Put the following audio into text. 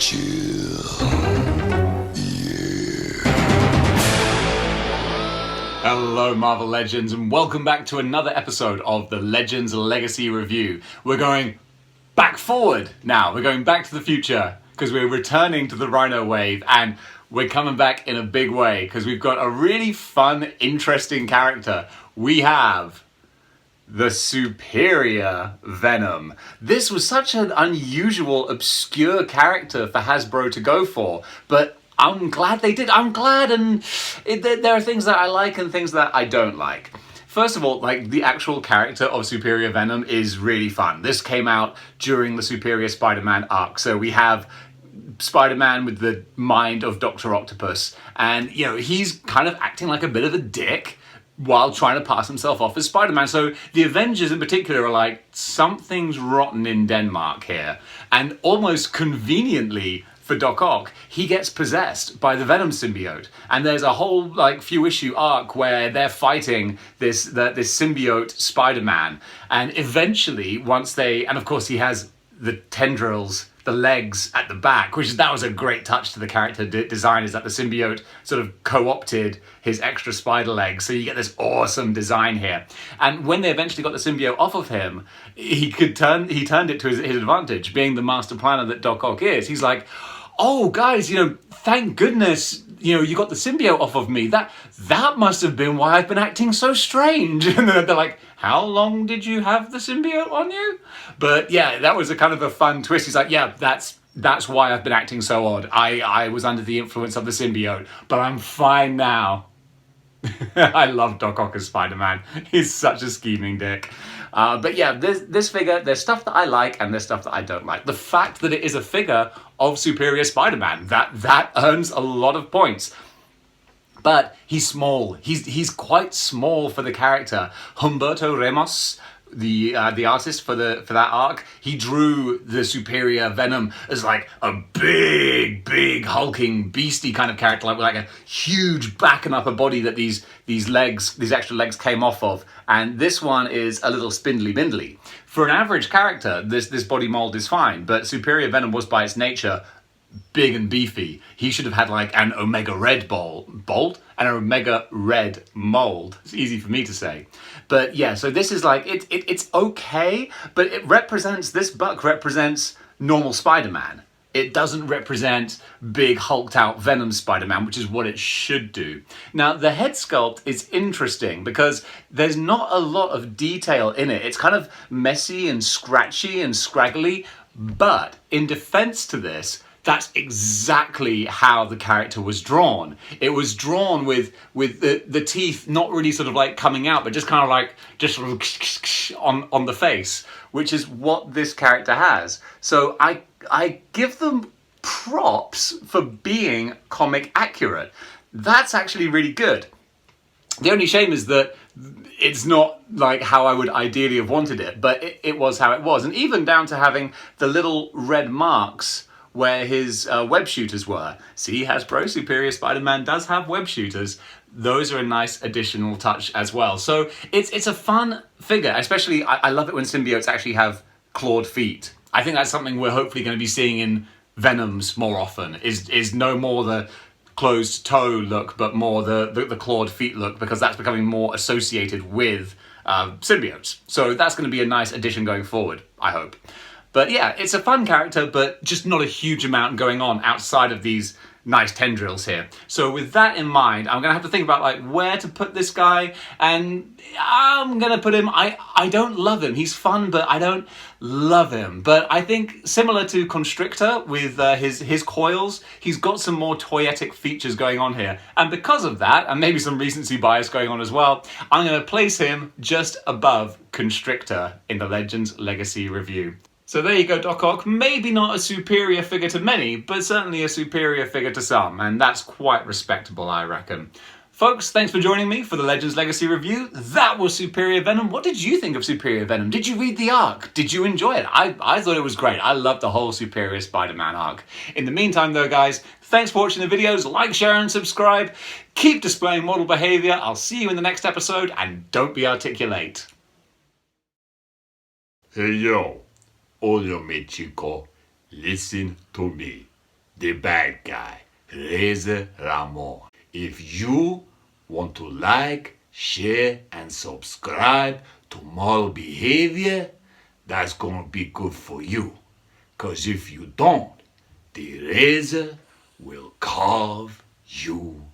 Chill. Hello Marvel Legends and welcome back to another episode of the Legends Legacy Review. We're going back forward now, we're going back to the future because we're returning to the Rhino Wave and we're coming back in a big way because we've got a really fun, interesting character. We have the Superior Venom. This was such an unusual, obscure character for Hasbro to go for, but I'm glad they did. I'm glad, and there are things that I like and things that I don't like. First of all, like, the actual character of Superior Venom is really fun. This came out during the Superior Spider-Man arc, so we have Spider-Man with the mind of Dr. Octopus, and, you know, he's kind of acting like a bit of a dick while trying to pass himself off as Spider-Man. So the Avengers in particular are like, something's rotten in Denmark here. And almost conveniently for Doc Ock, he gets possessed by the Venom symbiote. And there's a whole like few issue arc where they're fighting this symbiote Spider-Man. And eventually, once and of course he has the tendrils, the legs at the back, that was a great touch to the character design, is that the symbiote sort of co-opted his extra spider legs, so you get this awesome design here. And when they eventually got the symbiote off of him, he turned it to his advantage, being the master planner that Doc Ock is. He's like, oh guys, thank goodness, you got the symbiote off of me. That must have been why I've been acting so strange. And they're like, how long did you have the symbiote on you? But yeah, that was a kind of a fun twist. He's like, yeah, that's why I've been acting so odd. I was under the influence of the symbiote, but I'm fine now. I love Doc Ock as Spider-Man. He's such a scheming dick. But yeah, this figure, there's stuff that I like and there's stuff that I don't like. The fact that it is a figure of Superior Spider-Man, that earns a lot of points. But he's small. He's quite small for the character. Humberto Ramos, the artist for that arc, he drew the Superior Venom as like a big hulking beastie kind of character, like a huge back and upper body that these extra legs came off of. And this one is a little spindly bindly. For an average character, this body mold is fine, but Superior Venom was by its nature big and beefy. He should have had like an Omega Red bolt and an Omega Red mold. It's easy for me to say. But yeah, so this is like, it's okay, but this buck represents normal Spider-Man. It doesn't represent big hulked out Venom Spider-Man, which is what it should do. Now, the head sculpt is interesting because there's not a lot of detail in it. It's kind of messy and scratchy and scraggly, but in defense to this, that's exactly how the character was drawn. It was drawn with the teeth not really sort of like coming out, but just kind of like sort of on the face, which is what this character has. So I give them props for being comic accurate. That's actually really good. The only shame is that it's not like how I would ideally have wanted it, but it was how it was. And even down to having the little red marks where his web shooters were. See, Hasbro, Superior Spider-Man does have web shooters. Those are a nice additional touch as well. So it's a fun figure, especially I love it when symbiotes actually have clawed feet. I think that's something we're hopefully going to be seeing in Venoms more often, is no more the closed toe look, but more the clawed feet look, because that's becoming more associated with symbiotes. So that's going to be a nice addition going forward, I hope. But yeah, it's a fun character, but just not a huge amount going on outside of these nice tendrils here. So with that in mind, I'm gonna have to think about like where to put this guy, and I'm gonna put him, I don't love him. He's fun, but I don't love him. But I think similar to Constrictor with his coils, he's got some more toyetic features going on here. And because of that, and maybe some recency bias going on as well, I'm gonna place him just above Constrictor in the Legends Legacy Review. So there you go, Doc Ock. Maybe not a superior figure to many, but certainly a superior figure to some, and that's quite respectable, I reckon. Folks, thanks for joining me for the Legends Legacy Review. That was Superior Venom. What did you think of Superior Venom? Did you read the arc? Did you enjoy it? I thought it was great. I loved the whole Superior Spider-Man arc. In the meantime, though, guys, thanks for watching the videos. Like, share, and subscribe. Keep displaying model behavior. I'll see you in the next episode, and don't be articulate. Hey yo, all your Mexico, listen to me. the bad guy, Razor Ramon. If you want to like, share, and subscribe to more behavior, that's gonna be good for you. Cause if you don't, the razor will carve you